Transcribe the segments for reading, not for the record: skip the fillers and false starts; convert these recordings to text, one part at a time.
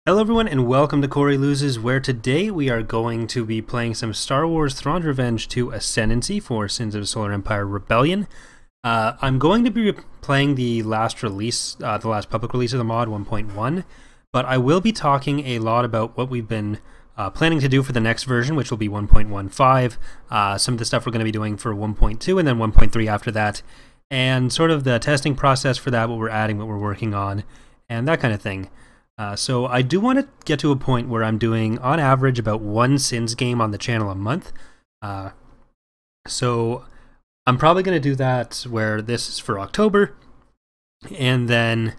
Hello everyone and welcome to Corey Loses, where today we are going to be playing some Star Wars Thrawn's Revenge 2 Ascendancy for Sins of the Solar Empire Rebellion. I'm going to be playing the last release, the last public release of the mod 1.1, but I will be talking a lot about what we've been planning to do for the next version, which will be 1.15, some of the stuff we're going to be doing for 1.2 and then 1.3 after that, and sort of the testing process for that, what we're adding, what we're working on, and that kind of thing. So I do want to get to a point where I'm doing, on average, about one Sins game on the channel a month. So I'm probably going to do that where this is for October, and then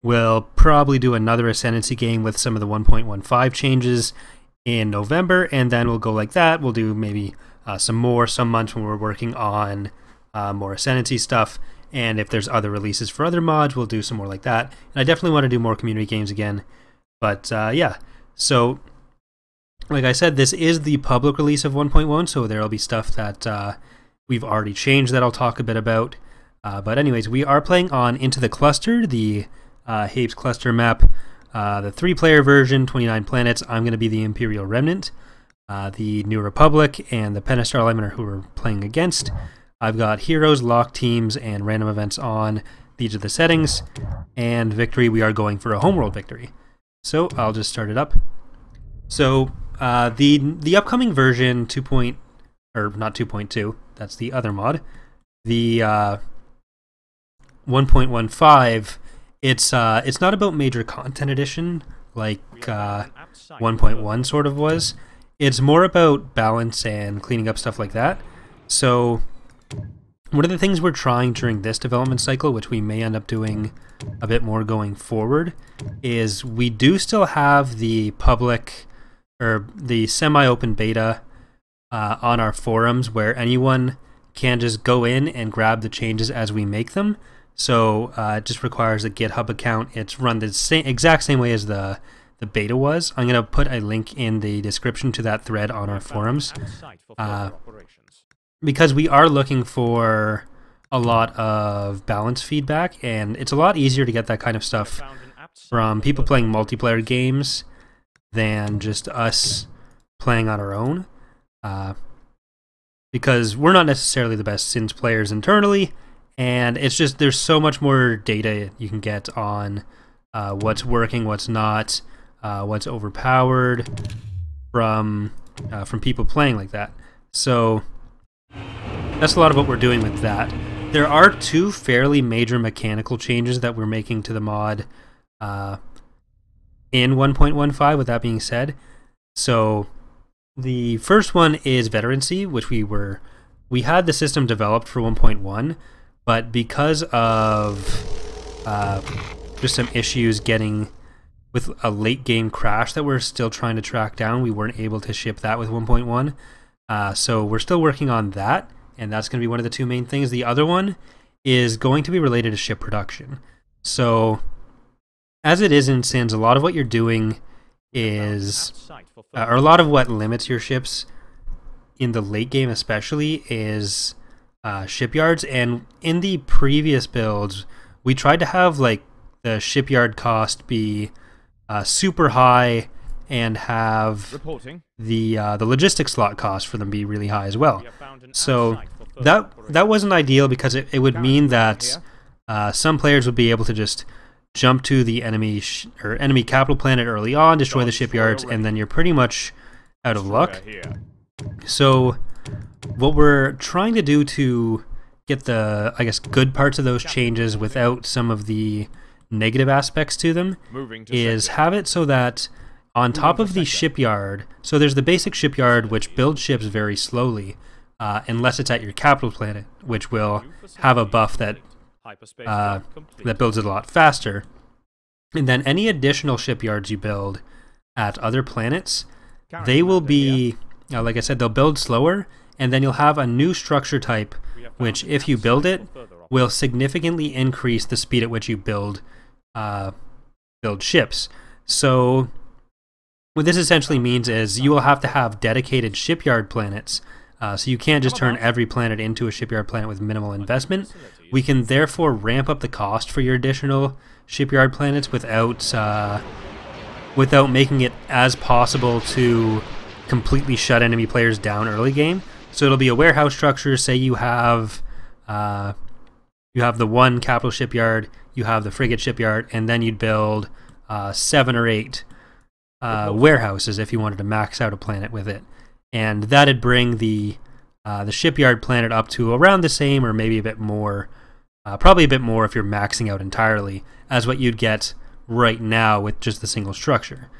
we'll probably do another Ascendancy game with some of the 1.15 changes in November, and then we'll go like that. We'll do maybe some months when we're working on more Ascendancy stuff. And if there's other releases for other mods, we'll do some more like that. And I definitely want to do more community games again. But yeah, so like I said, this is the public release of 1.1, so there'll be stuff that we've already changed that I'll talk a bit about. But anyways, we are playing on Into the Cluster, the Hapes cluster map, the 3-player version, 29 planets. I'm going to be the Imperial Remnant, the New Republic, and the Pentastar Alignment who we're playing against. I've got heroes, lock teams, and random events on. These are the settings. And victory, we are going for a homeworld victory. So I'll just start it up. So the upcoming version 2.2, that's the other mod. The 1.15, it's not about major content addition like 1.1 sort of was. It's more about balance and cleaning up stuff like that. So one of the things we're trying during this development cycle, which we may end up doing a bit more going forward, is we do still have the public or the semi-open beta on our forums where anyone can just go in and grab the changes as we make them. So it just requires a GitHub account. It's run the exact same way as the beta was. I'm going to put a link in the description to that thread on our forums. Because we are looking for a lot of balance feedback, and it's a lot easier to get that kind of stuff from people playing multiplayer games than just us playing on our own. Because we're not necessarily the best Sins players internally, and it's just there's so much more data you can get on what's working, what's not, what's overpowered from people playing like that. So that's a lot of what we're doing with that. There are two fairly major mechanical changes that we're making to the mod in 1.15, with that being said. So the first one is veterancy, which we had the system developed for 1.1, but because of just some issues getting with a late game crash that we're still trying to track down, we weren't able to ship that with 1.1. So we're still working on that, and that's going to be one of the two main things. The other one is going to be related to ship production. So as it is in Sins, a lot of what you're doing is, or a lot of what limits your ships in the late game especially, is shipyards. And in the previous builds, we tried to have like the shipyard cost be super high and have the logistics slot cost for them be really high as well. So that wasn't ideal, because it would mean that some players would be able to just jump to the enemy capital planet early on, destroy the shipyards, and then you're pretty much out of luck. So what we're trying to do to get the, I guess, good parts of those changes without some of the negative aspects to them is have it so that on top of the shipyard, so there's the basic shipyard, which builds ships very slowly, unless it's at your capital planet, which will have a buff that builds it a lot faster. And then any additional shipyards you build at other planets, they will be, like I said, they'll build slower, and then you'll have a new structure type, which if you build it, will significantly increase the speed at which you build ships. So what this essentially means is you will have to have dedicated shipyard planets, so you can't just turn every planet into a shipyard planet with minimal investment. We can therefore ramp up the cost for your additional shipyard planets without without making it as possible to completely shut enemy players down early game. So it'll be a warehouse structure. Say you have the one capital shipyard, you have the frigate shipyard, and then you'd build 7 or 8 warehouses if you wanted to max out a planet with it, and that'd bring the shipyard planet up to around the same, or maybe a bit more, probably a bit more if you're maxing out entirely, as what you'd get right now with just the single structure.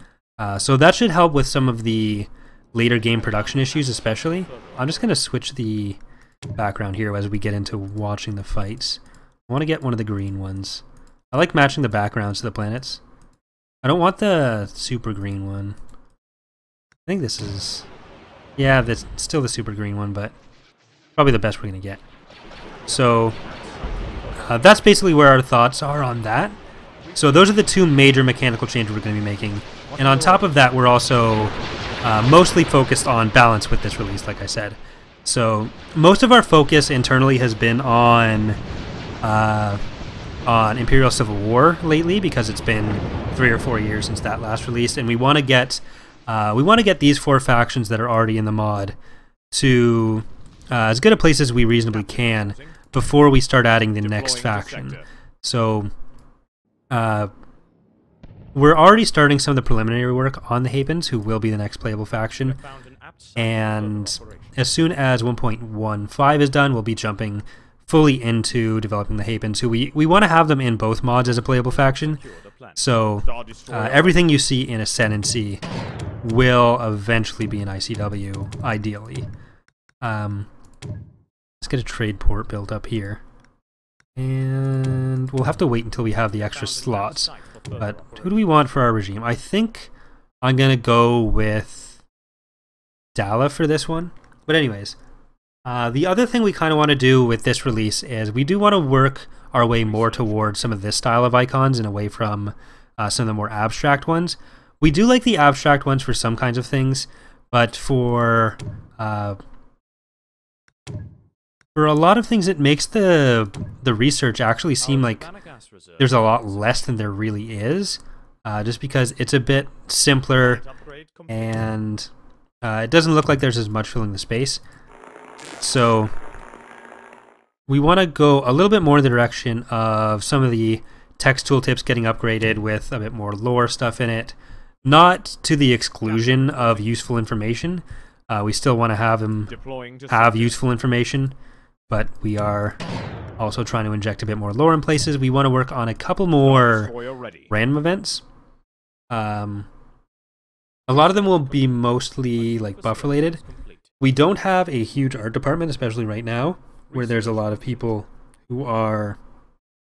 So that should help with some of the later game production issues, especially. I'm just going to switch the background here as we get into watching the fights. I want to get one of the green ones. I like matching the backgrounds to the planets. I don't want the super green one. I think this is... yeah, that's still the super green one, but probably the best we're going to get. So that's basically where our thoughts are on that. So those are the 2 major mechanical changes we're going to be making. And on top of that, we're also mostly focused on balance with this release, like I said. So most of our focus internally has been on Imperial Civil War lately, because it's been 3 or 4 years since that last release, and we want to get these 4 factions that are already in the mod to as good a place as we reasonably can before we start adding the next faction. So we're already starting some of the preliminary work on the Hapens, who will be the next playable faction, and as soon as 1.15 is done, we'll be jumping fully into developing the Hapens, who we want to have them in both mods as a playable faction. So everything you see in Ascendancy will eventually be in ICW, ideally. Let's get a trade port built up here. And we'll have to wait until we have the extra slots. But who do we want for our regime? I think I'm going to go with Dala for this one. But anyways, the other thing we kind of want to do with this release is we do want to work our way more towards some of this style of icons and away from some of the more abstract ones. We do like the abstract ones for some kinds of things, but for a lot of things, it makes the research actually seem like there's a lot less than there really is, just because it's a bit simpler and it doesn't look like there's as much filling the space. So we want to go a little bit more in the direction of some of the text tooltips getting upgraded with a bit more lore stuff in it, not to the exclusion of useful information. We still want to have them have useful information, but we are also trying to inject a bit more lore in places. We want to work on a couple more random events. A lot of them will be mostly like buff related. We don't have a huge art department, especially right now, where there's a lot of people who are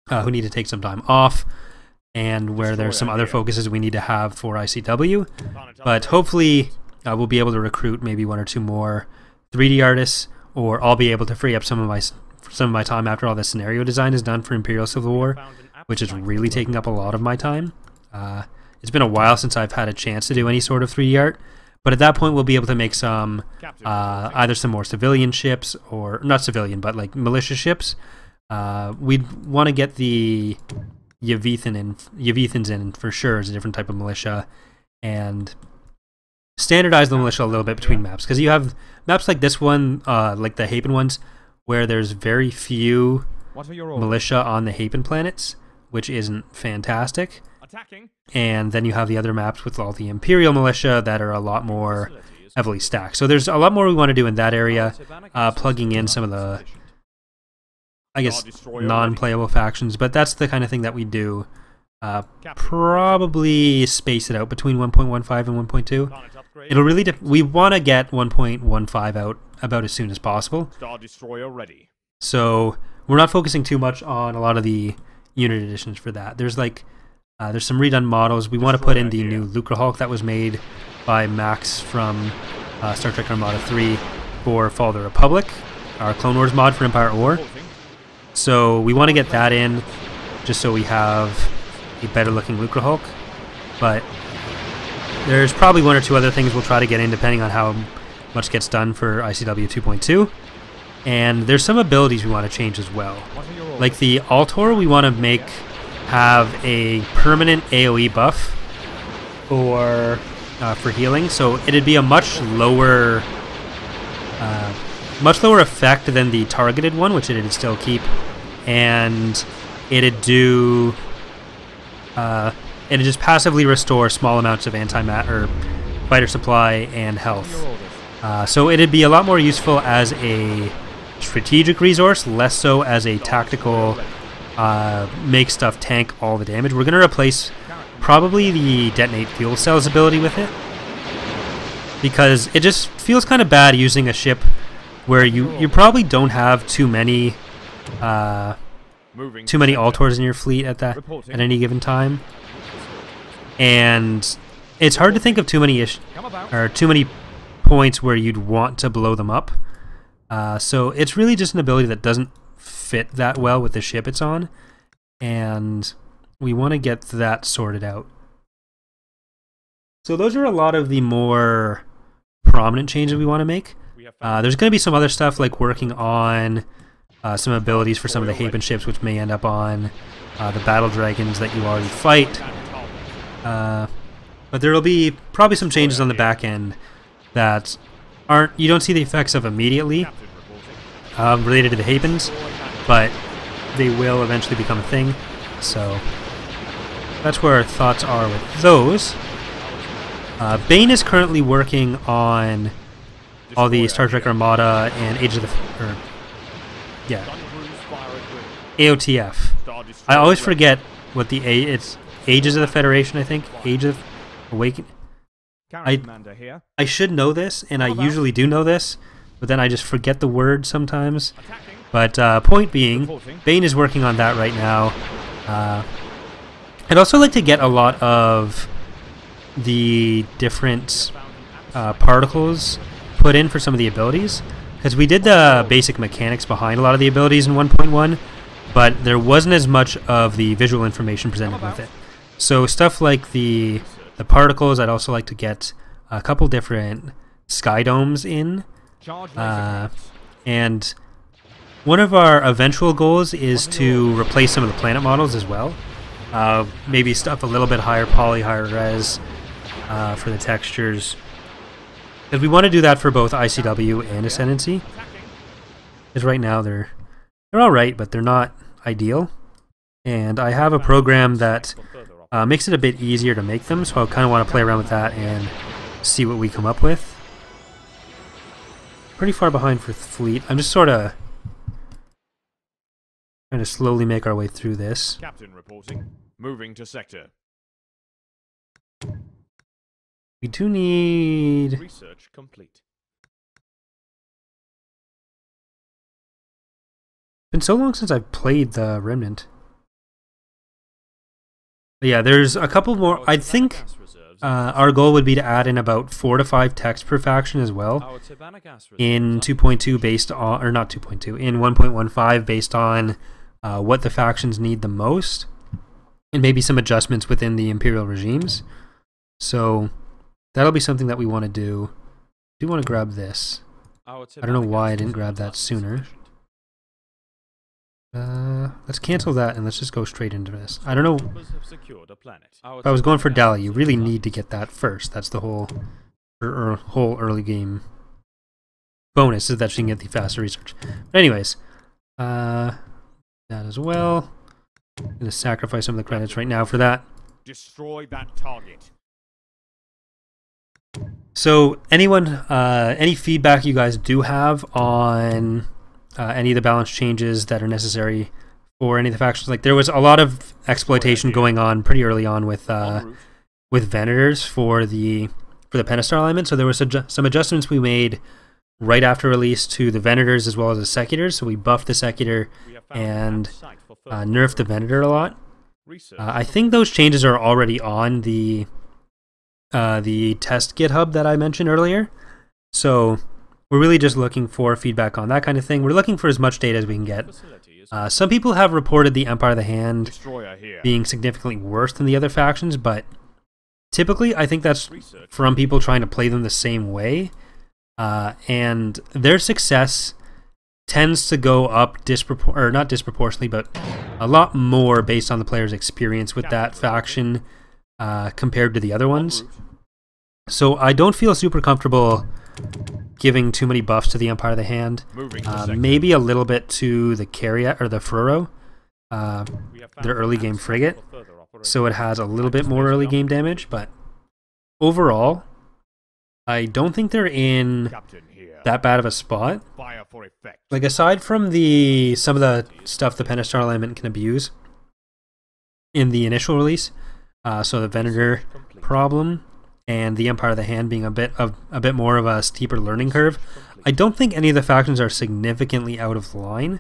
who need to take some time off, and where there's some other focuses we need to have for ICW. But hopefully we'll be able to recruit maybe 1 or 2 more 3D artists, or I'll be able to free up some of my time after all the scenario design is done for Imperial Civil War, which is really taking up a lot of my time. It's been a while since I've had a chance to do any sort of 3D art, but at that point we'll be able to make some either some more civilian ships, or not civilian, but like militia ships. We'd want to get the Yavithans in for sure as a different type of militia, and standardize the militia a little bit between maps, because you have maps like this one, like the Hapen ones, where there's very few militia on the Hapen planets, which isn't fantastic. And then you have the other maps with all the Imperial militia that are a lot more heavily stacked. So there's a lot more we want to do in that area, plugging in some of the, I guess, non-playable factions, but that's the kind of thing that we do. Probably space it out between 1.15 and 1.2. It'll really we want to get 1.15 out about as soon as possible. So we're not focusing too much on a lot of the unit additions for that. There's like there's some redone models. We want to put in the new Lucre Hulk that was made by Max from Star Trek Armada 3 for Fall of the Republic, our Clone Wars mod for Empire at War. So we want to get that in, just so we have a better looking Lucre Hulk. But there's probably 1 or 2 other things we'll try to get in depending on how much gets done for ICW 2.2. And there's some abilities we want to change as well. Like the Altor, we want to have a permanent AoE buff for healing, so it'd be a much lower effect than the targeted one, which it'd still keep, and it'd do it'd just passively restore small amounts of or fighter supply and health. So it'd be a lot more useful as a strategic resource, less so as a tactical make stuff tank all the damage. We're going to replace probably the detonate fuel cells ability with it, because it just feels kind of bad using a ship where you probably don't have too many Altors in your fleet at any given time, and it's hard to think of too many points where you'd want to blow them up. So it's really just an ability that doesn't fit that well with the ship it's on, and we want to get that sorted out. So those are a lot of the more prominent changes we want to make. There's going to be some other stuff like working on some abilities for some of the Haven ships, which may end up on the battle dragons that you already fight. But there will be probably some changes on the back end that you don't see the effects of immediately related to the Havens, but they will eventually become a thing. So that's where our thoughts are with those. Bane is currently working on all the Star Trek Armada and AOTF. I always forget what it's Ages of the Federation, I think. Age of Awakening. I should know this, and I usually do know this, but then I just forget the word sometimes. But point being, Bane is working on that right now. I'd also like to get a lot of the different particles put in for some of the abilities, because we did the basic mechanics behind a lot of the abilities in 1.1, but there wasn't as much of the visual information presented with it. So stuff like the particles, I'd also like to get a couple different sky domes in, and one of our eventual goals is to replace some of the planet models as well. Maybe stuff a little bit higher poly, higher res for the textures, because we want to do that for both ICW and Ascendancy. Because right now they're alright, but they're not ideal. And I have a program that makes it a bit easier to make them, so I kind of want to play around with that and see what we come up with. Pretty far behind for fleet. I'm just sort of trying to slowly make our way through this. Captain reporting. Moving to sector. We do need research complete. It's been so long since I've played the Remnant. But yeah, there's a couple more. I think our goal would be to add in about 4 to 5 texts per faction as well in 2.2 based on, or not 2.2, in 1.15 based on what the factions need the most, and maybe some adjustments within the Imperial regimes. So that'll be something that we want to do. I do want to grab this. I don't know why I didn't grab that sooner. Let's cancel that and let's just go straight into this. I don't know. If I was going for Dali, you really need to get that first. That's the whole early game bonus, is that you can get the faster research. But anyways, that as well. I'm going to sacrifice some of the credits right now for that. Destroy that target. So anyone, any feedback you guys do have on any of the balance changes that are necessary for any of the factions? Like, there was a lot of exploitation going on pretty early on with Venators for the Pentastar alignment. So there was some adjustments we made right after release to the Venators as well as the Secutors. So we buffed the Secutor and nerfed the Venator a lot. I think those changes are already on the test GitHub that I mentioned earlier. So we're really just looking for feedback on that kind of thing. We're looking for as much data as we can get. Some people have reported the Empire of the Hand being significantly worse than the other factions, but typically I think that's from people trying to play them the same way. And their success tends to go up not disproportionately, but a lot more based on the player's experience with that faction compared to the other En ones. route. So I don't feel super comfortable giving too many buffs to the Empire of the Hand. Moving to sector. Maybe a little bit to the Carrier or the Furrow, We have found their early an game amp site frigate, for further operation. so it has a little bit more early game damage. But overall, I don't think they're in Captain here. that bad of a spot. Fire for effect. Like, aside from some of the stuff the Pentastar alignment can abuse in the initial release, so the Venator Complete. problem and the Empire of the Hand being a bit more of a steeper learning curve, I don't think any of the factions are significantly out of line.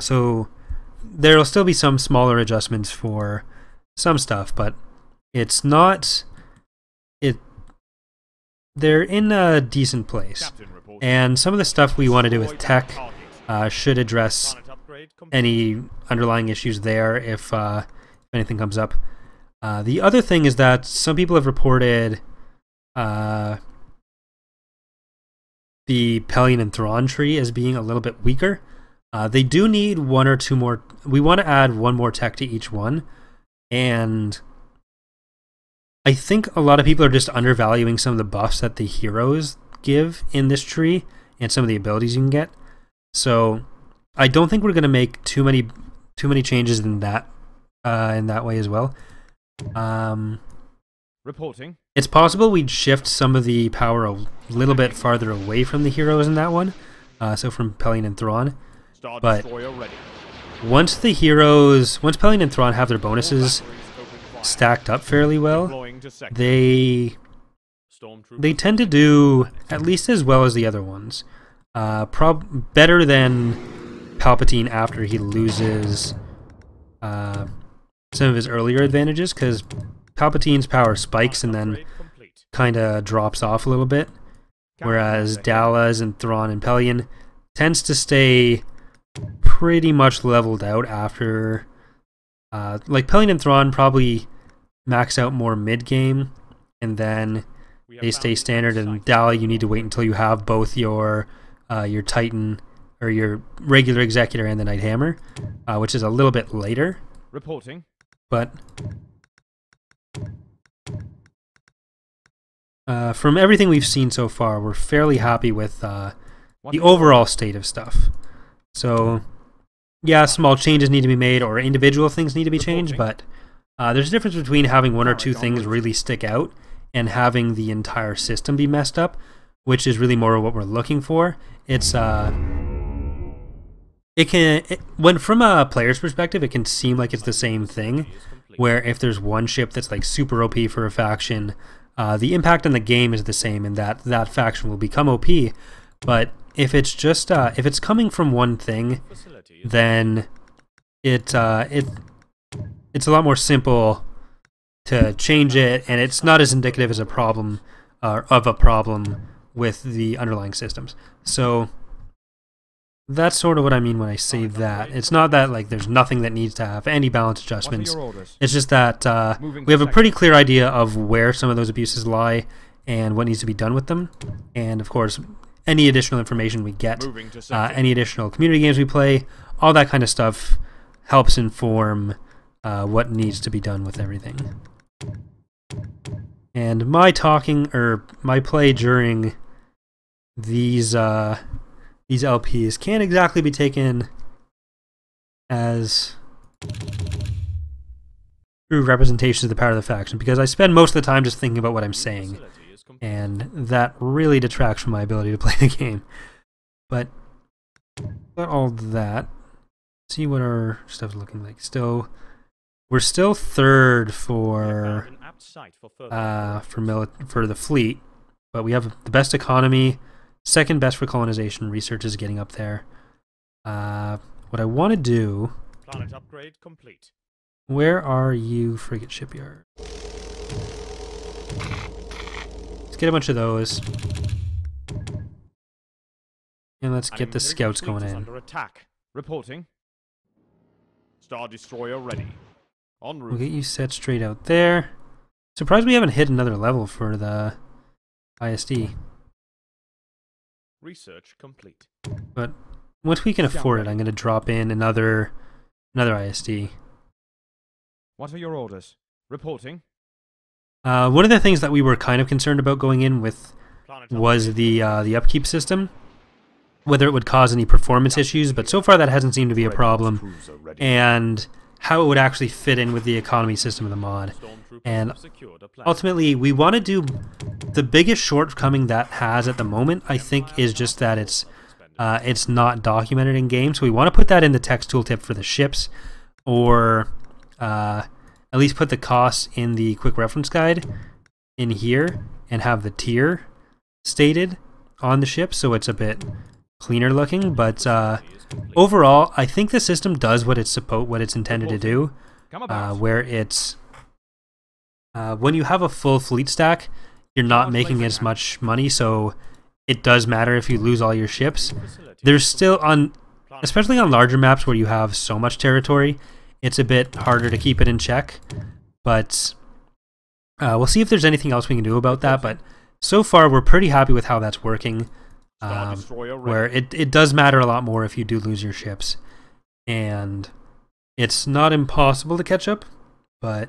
So there'll still be some smaller adjustments for some stuff, but it's not they're in a decent place. Captain reporting. And some of the stuff we want to do with Destroy tech that target. should address Planet upgrade complete. any underlying issues there if anything comes up. The other thing is that some people have reported the Pelion and Thrawn tree as being a little bit weaker. They do need one or two more. We want to add one more tech to each one, and I think a lot of people are just undervaluing some of the buffs that the heroes give in this tree and some of the abilities you can get. So I don't think we're going to make too many changes in that way as well. Reporting. It's possible we'd shift some of the power a little bit farther away from the heroes in that one, so from Pelion and Thrawn. Star But Destroyer ready. once Pelion and Thrawn have their bonoses stacked up fairly well, Deploying to sector. they Stormtroopers tend to do at least as well as the other ones. Better than Palpatine after he loses some of his earlier advantages, because Palpatine's power spikes and then upgrade complete. kind of drops off a little bit, whereas Dalla's and Thrawn and Pelion tends to stay pretty much leveled out after. Like Pelion and Thrawn probably max out more mid-game, and then We have they found stay the standard, amp and site. Dalla you need to wait until you have both your Titan, or your regular Executor and the Night Hammer, which is a little bit later, Reporting. but from everything we've seen so far, we're fairly happy with the overall state of stuff. So, yeah, small changes need to be made, or individual things need to be changed, but there's a difference between having one or two things really stick out and having the entire system be messed up, which is really more what we're looking for. It's when from a player's perspective, it can seem like it's the same thing, where if there's one ship that's like super OP for a faction, the impact on the game is the same, and that faction will become OP. But if it's just if it's coming from one thing, then it's a lot more simple to change it, and it's not as indicative as a problem with the underlying systems. So that's sort of what I mean when I say that. It's not that like there's nothing that needs to have any balance adjustments. It's just that we have a pretty clear idea of where some of those abuses lie and what needs to be done with them. And of course, any additional information we get, any additional community games we play, all that kind of stuff helps inform what needs to be done with everything. And my play during these LPs can't exactly be taken as true representations of the power of the faction, because I spend most of the time just thinking about what I'm saying, and that really detracts from my ability to play the game. But all that, see what our stuff's looking like. We're still third for the fleet, but we have the best economy. Second best for colonization. Research is getting up there. What I want to do... Planet upgrade complete. Where are you, frigate shipyard? Let's get a bunch of those. And let's get the scouts going in. Under attack. Reporting. Star Destroyer ready. En route. We'll get you set straight out there. Surprised we haven't hit another level for the ISD. Research complete. But once we can afford it, I'm going to drop in another ISD. What are your orders? Reporting. One of the things that we were kind of concerned about going in with was the upkeep system, whether it would cause any performance issues, but so far that hasn't seemed to be a problem, and how it would actually fit in with the economy system of the mod. And ultimately, we want to do the biggest shortcoming that has at the moment, I think, is just that it's not documented in game. So we want to put that in the text tooltip for the ships, or at least put the costs in the quick reference guide in here and have the tier stated on the ship, so it's a bit cleaner looking. But overall, I think the system does what it's intended to do, where it's when you have a full fleet stack, you're not making as much money, so it does matter if you lose all your ships. There's still, especially on larger maps where you have so much territory, it's a bit harder to keep it in check. But we'll see if there's anything else we can do about that. But so far, we're pretty happy with how that's working. Where it does matter a lot more if you do lose your ships. And it's not impossible to catch up, but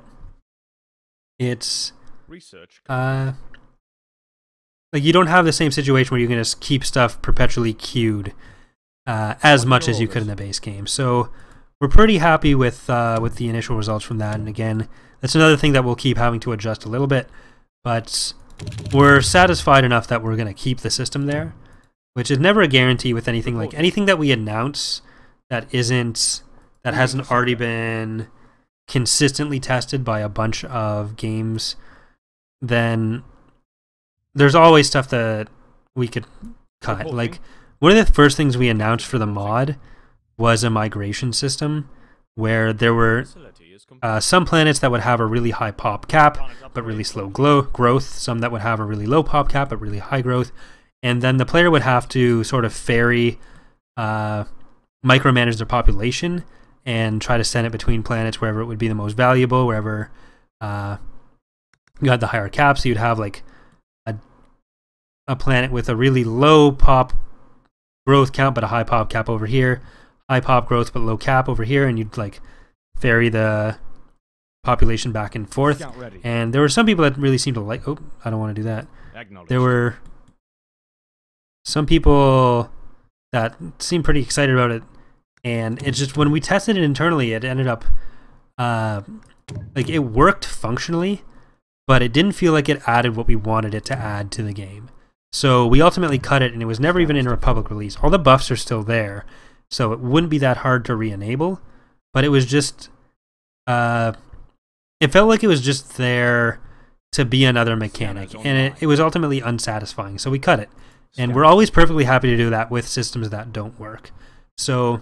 it's like you don't have the same situation where you can just keep stuff perpetually queued as much as you could in the base game. So we're pretty happy with the initial results from that. And again, that's another thing that we'll keep having to adjust a little bit, but we're satisfied enough that we're going to keep the system there, which is never a guarantee with anything. Like anything that we announce that hasn't already been consistently tested by a bunch of games, then there's always stuff that we could cut. Like one of the first things we announced for the mod was a migration system where there were some planets that would have a really high pop cap but really slow growth, some that would have a really low pop cap but really high growth, and then the player would have to sort of ferry micromanage their population and try to send it between planets wherever it would be the most valuable, wherever you had the higher caps. So you'd have like a planet with a really low pop growth count but a high pop cap over here, high pop growth but low cap over here, and you'd like ferry the population back and forth. And there were some people that really seemed to like, oh, I don't want to do that. There were some people that seemed pretty excited about it, and it's just when we tested it internally, it ended up like it worked functionally, but it didn't feel like it added what we wanted it to add to the game. So we ultimately cut it, and it was never even in a public release. All the buffs are still there, so it wouldn't be that hard to re-enable, but it was just it felt like it was just there to be another mechanic, and it was ultimately unsatisfying, so we cut it. And we're always perfectly happy to do that with systems that don't work. So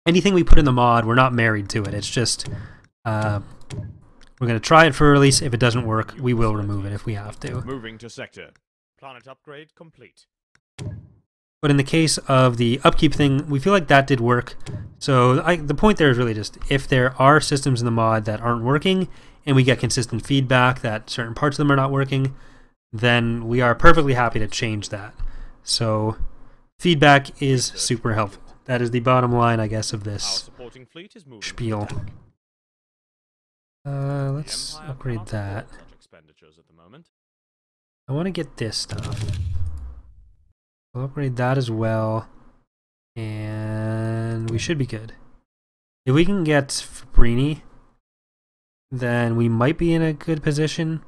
anything we put in the mod, we're not married to it. It's just we're going to try it for release. If it doesn't work, we will remove it if we have to. Moving to sector. Planet upgrade complete. But in the case of the upkeep thing, we feel like that did work. So the point there is really just if there are systems in the mod that aren't working and we get consistent feedback that certain parts of them are not working, then we are perfectly happy to change that. So feedback is super helpful. That is the bottom line, I guess, of this spiel. Let's upgrade that. I want to get this stuff. I'll upgrade that as well, and we should be good. If we can get Fabrini, then we might be in a good position.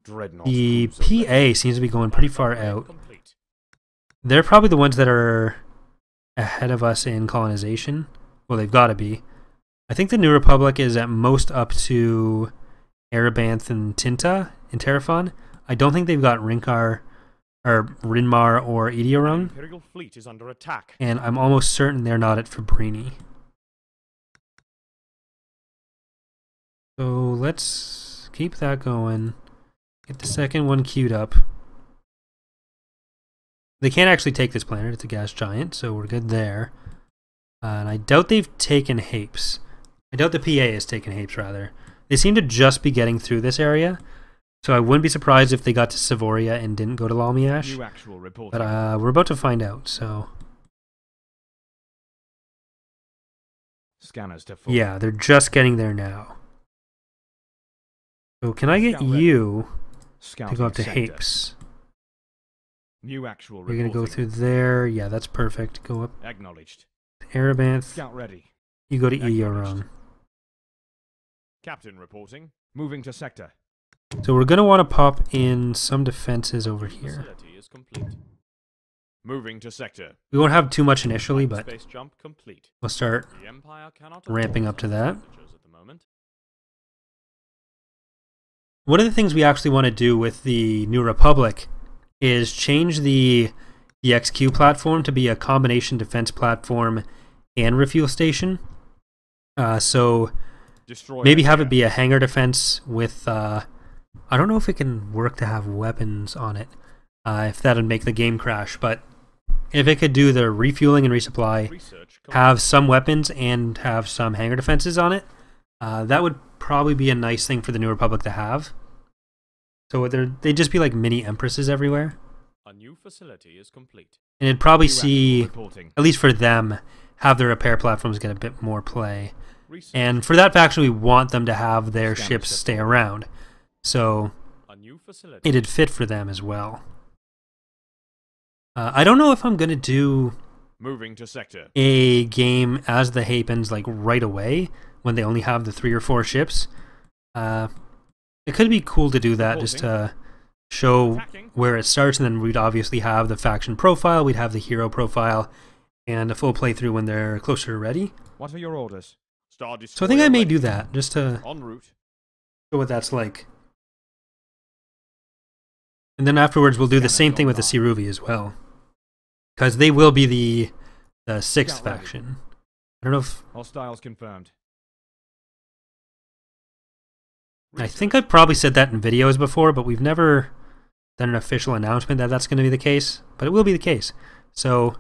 The PA seems to be going pretty far out. They're probably the ones that are ahead of us in colonization. Well, they've got to be. I think the New Republic is at most up to Erebanth and Tinta in Terraphon. I don't think they've got Rinkar or Rinmar or Ediorung. Imperial fleet is under attack. And I'm almost certain they're not at Fabrini. So let's keep that going. Get the second one queued up. They can't actually take this planet. It's a gas giant, so we're good there. And I doubt they've taken Hapes. I doubt the PA has taken Hapes, rather. They seem to just be getting through this area, so I wouldn't be surprised if they got to Savoria and didn't go to Lalmiash. But we're about to find out, so... Scanners to full. Yeah, they're just getting there now. So can I get Scout ready. you to Scouting go up to sector. Hapes? New actual You're going to go reporting. through there. Yeah, that's perfect. Go up Acknowledged. to Arabanth. Scout ready. You go to Acknowledged. Eoron. Captain reporting. Moving to sector. So we're going to want to pop in some defenses over here. Facility is complete. Moving to sector. We won't have too much initially, but Space jump complete. we'll start The Empire cannot ramping afford up to such that. expenditures at the moment. One of the things we actually want to do with the New Republic is change the XQ platform to be a combination defense platform and refuel station. So Destroyer maybe have here. it be a hangar defense with... I don't know if it can work to have weapons on it, if that would make the game crash, but if it could do the refueling and resupply, Research have some weapons and have some hangar defenses on it, that would probably be a nice thing for the New Republic to have. So they'd just be like mini empresses everywhere. A new facility is complete. And it'd probably New see, actual reporting. at least for them, have their repair platforms get a bit more play. Research. And for that faction, we want them to have their Scanner ships set stay around. So A new facility. it'd fit for them as well. I don't know if I'm going to do Moving to sector. a game as the Hapens like right away when they only have the 3 or 4 ships. It could be cool to do that just to show Attacking. where it starts, and then we'd obviously have the faction profile, we'd have the hero profile, and a full playthrough when they're closer to ready. What are your orders? Star Destroyer So I think I may ready. do that just to En route. show what that's like. And then afterwards we'll do the same thing with the Siruvi as well, because they will be the 6th Scout ready. faction. I don't know if... Hostiles confirmed. I think I've probably said that in videos before, but we've never done an official announcement that that's going to be the case. But it will be the case. So,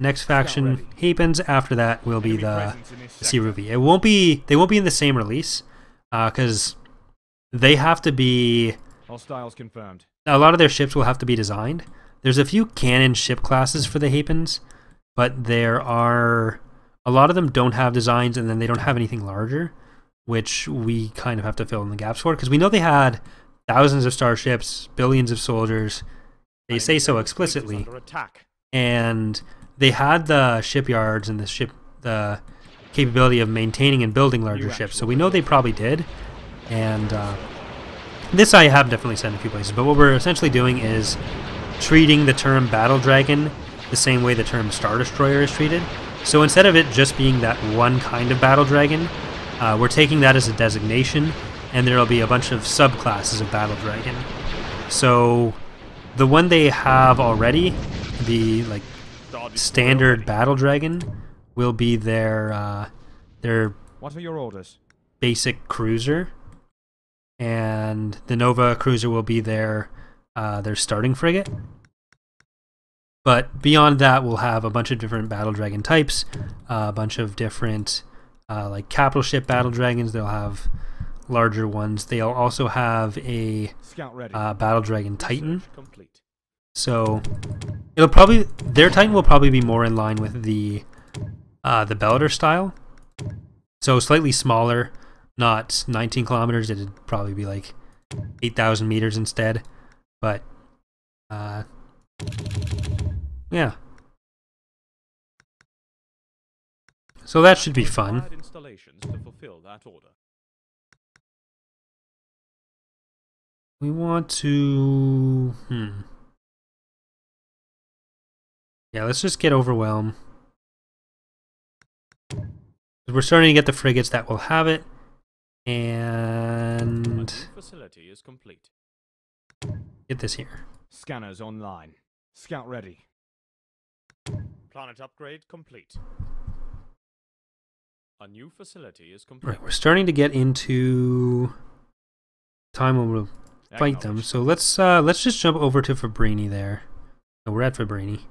next faction, Hapens. After that will be Enemy the presence in this sector. Siruvi. It won't be. They won't be in the same release, because they have to be. Hostiles confirmed. A lot of their ships will have to be designed. There's a few cannon ship classes for the Hapens, but there are a lot of them don't have designs, and then they don't have anything larger, which we kind of have to fill in the gaps for, because we know they had thousands of starships, billions of soldiers. They say so explicitly, Under attack. and they had the shipyards and the capability of maintaining and building larger ships. So we know they probably did, and this I have definitely said in a few places. But what we're essentially doing is treating the term Battle Dragon the same way the term Star Destroyer is treated. So instead of it just being that one kind of Battle Dragon, we're taking that as a designation, and there'll be a bunch of subclasses of Battle Dragon. So the one they have already, the like Star Destroyer standard ready. Battle Dragon, will be their What are your orders? basic cruiser, and the Nova cruiser will be their starting frigate. But beyond that, we'll have a bunch of different Battle Dragon types, a bunch of different like capital ship Battle Dragons. They'll have larger ones. They'll also have a Scout ready. Battle Dragon Titan. Research complete. So it'll probably their Titan will probably be more in line with the Bellator style. So slightly smaller, not 19 kilometers. It'd probably be like 8,000 meters instead. But yeah. So that should be fun. Required installations to fulfill that order. We want to... Yeah, let's just get Overwhelm. We're starting to get the frigates that will have it. A And... new facility is complete. get this here. Scanners online. Scout ready. Planet upgrade complete. A new facility is complete. Right, we're starting to get into time when we'll fight them. So let's just jump over to Fabrini there. No, we're at Fabrini.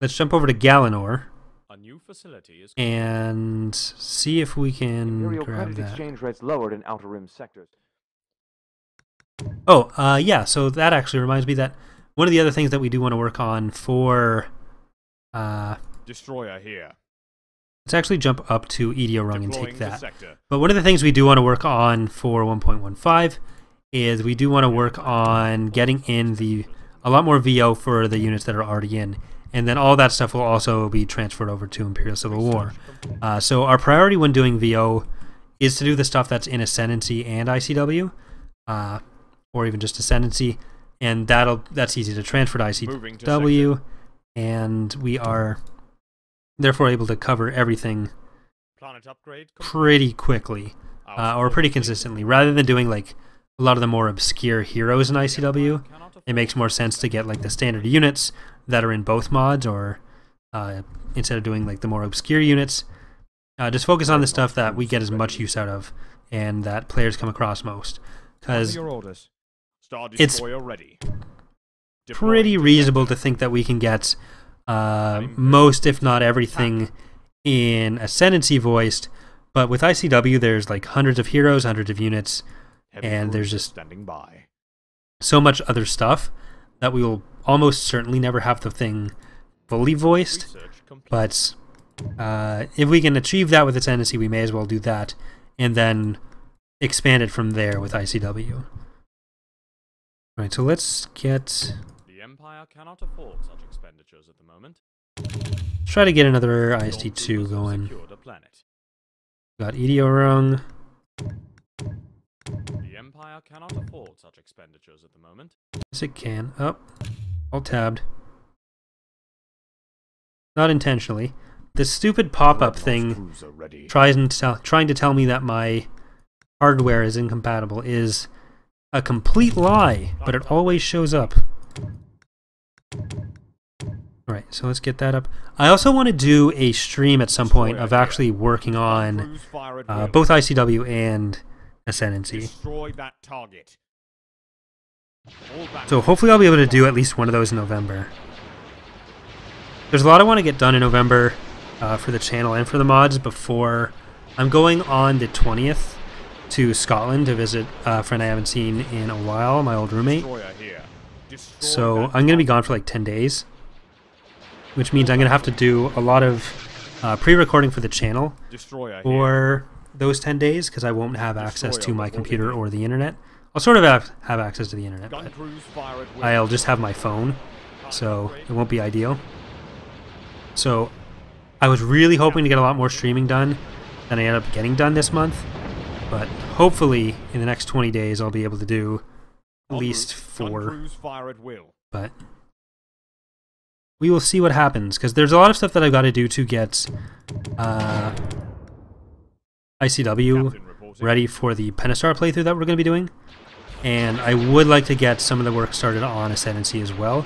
Let's jump over to Galanor A new facility is and see if we can Imperial grab credit that. exchange rates lowered in Outer Rim sectors. Oh, yeah, so that actually reminds me that one of the other things that we do want to work on for... Destroyer here. let's actually jump up to Edio Rung and Deploying take the that. sector. But one of the things we do want to work on for 1.15 is we do want to work on getting in a lot more VO for the units that are already in. And then all that stuff will also be transferred over to Imperial Civil War. So our priority when doing VO is to do the stuff that's in Ascendancy and ICW, or even just Ascendancy, and that's easy to transfer to ICW, and we are therefore able to cover everything pretty quickly, or pretty consistently, rather than doing like a lot of the more obscure heroes in ICW. It makes more sense to get like the standard units that are in both mods, or instead of doing like the more obscure units, just focus on the stuff that we get as much use out of and that players come across most, because it's pretty reasonable to think that we can get most, if not everything, in Ascendancy voiced, but with ICW there's like hundreds of heroes, hundreds of units, and there's just so much other stuff that we will almost certainly never have the thing fully voiced. But if we can achieve that with Ascendancy, we may as well do that and then expand it from there with ICW. Right, so let's get... The Empire cannot afford such expenditures at the moment. Let's try to get another IST2 going. Got EDO rung. The Empire cannot afford such expenditures at the moment. Yes, it can. Oh, all tabbed. Not intentionally. This stupid pop-up thing trying to tell me that my hardware is incompatible is a complete lie, but it always shows up. Alright, so let's get that up. I also want to do a stream at some point of actually working on both ICW and Ascendancy. So hopefully I'll be able to do at least one of those in November. There's a lot I want to get done in November for the channel and for the mods before I'm going on the 20th to Scotland to visit a friend I haven't seen in a while, my old roommate. So I'm going to be gone for like 10 days, which means I'm going to have to do a lot of pre-recording for the channel for those 10 days because I won't have access to my computer or the internet. I'll sort of have access to the internet, but I'll just have my phone, so it won't be ideal. So I was really hoping to get a lot more streaming done than I ended up getting done this month, but hopefully in the next 20 days I'll be able to do at least 4. But we will see what happens, because there's a lot of stuff that I've got to do to get ICW ready for the Pentastar playthrough that we're going to be doing, and I would like to get some of the work started on Ascendancy as well,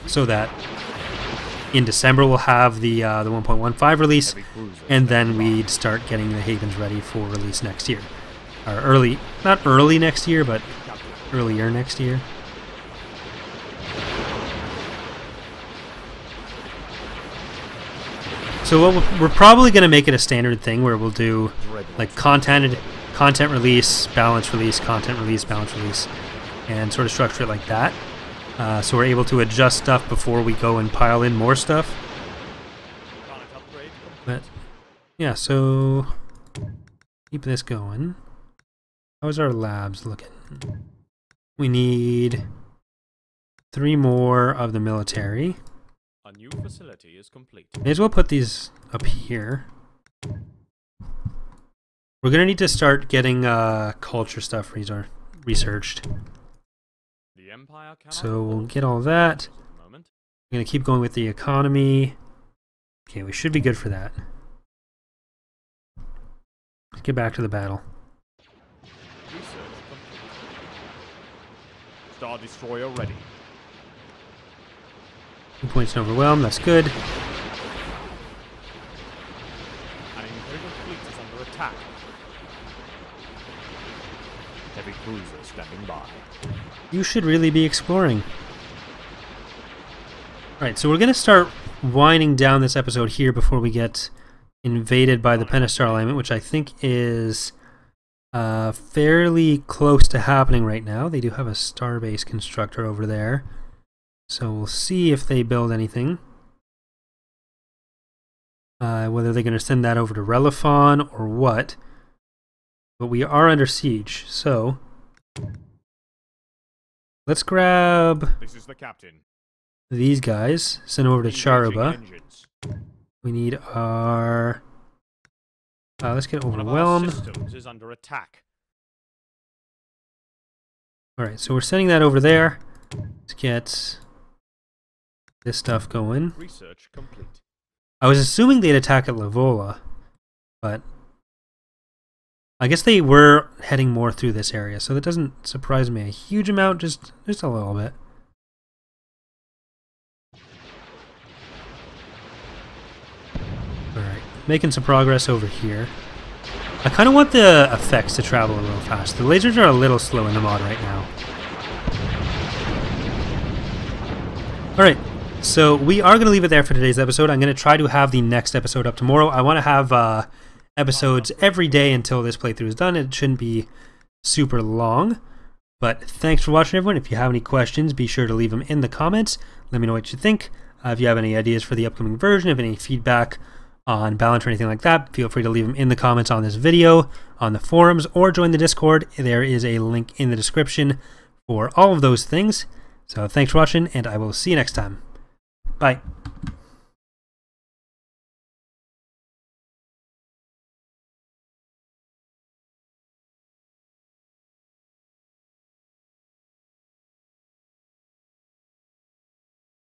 so that in December we'll have the 1.15 release, and then we'd start getting the Havens ready for release next year. Or not early next year, but earlier next year. So we're probably going to make it a standard thing where we'll do like content release, balance release, content release, balance release, and sort of structure it like that. So we're able to adjust stuff before we go and pile in more stuff. But yeah, so keep this going. How's our labs looking? We need 3 more of the military. A new facility is complete. May as well put these up here. We're gonna need to start getting culture stuff researched. So we'll get all that. I'm gonna keep going with the economy. Okay, we should be good for that. Let's get back to the battle. Star Destroyer ready. 2 points and overwhelm, that's good. An Imperial fleet is under attack. Heavy cruiser standing by. You should really be exploring. Alright, so we're going to start winding down this episode here before we get invaded by the Pentastar alignment, which I think is fairly close to happening right now. They do have a starbase constructor over there. So we'll see if they build anything. Whether they're going to send that over to Relifon or what. But we are under siege, so Let's grab This is the captain. these guys. Send over to Engaging Charuba. engines. We need our... let's get One of our overwhelmed. systems is under attack. Alright, so we're sending that over there to get this stuff going. Research complete. I was assuming they'd attack at Lavola, but I guess they were heading more through this area, so that doesn't surprise me a huge amount, just a little bit. Alright, making some progress over here. I kind of want the effects to travel a little fast. The lasers are a little slow in the mod right now. Alright, so we are going to leave it there for today's episode. I'm going to try to have the next episode up tomorrow. I want to have episodes every day until this playthrough is done. It shouldn't be super long. But thanks for watching, everyone. If you have any questions, be sure to leave them in the comments. Let me know what you think. If you have any ideas for the upcoming version, if any feedback on balance or anything like that, feel free to leave them in the comments on this video, on the forums, or join the Discord. There is a link in the description for all of those things. So thanks for watching, and I will see you next time. Bye.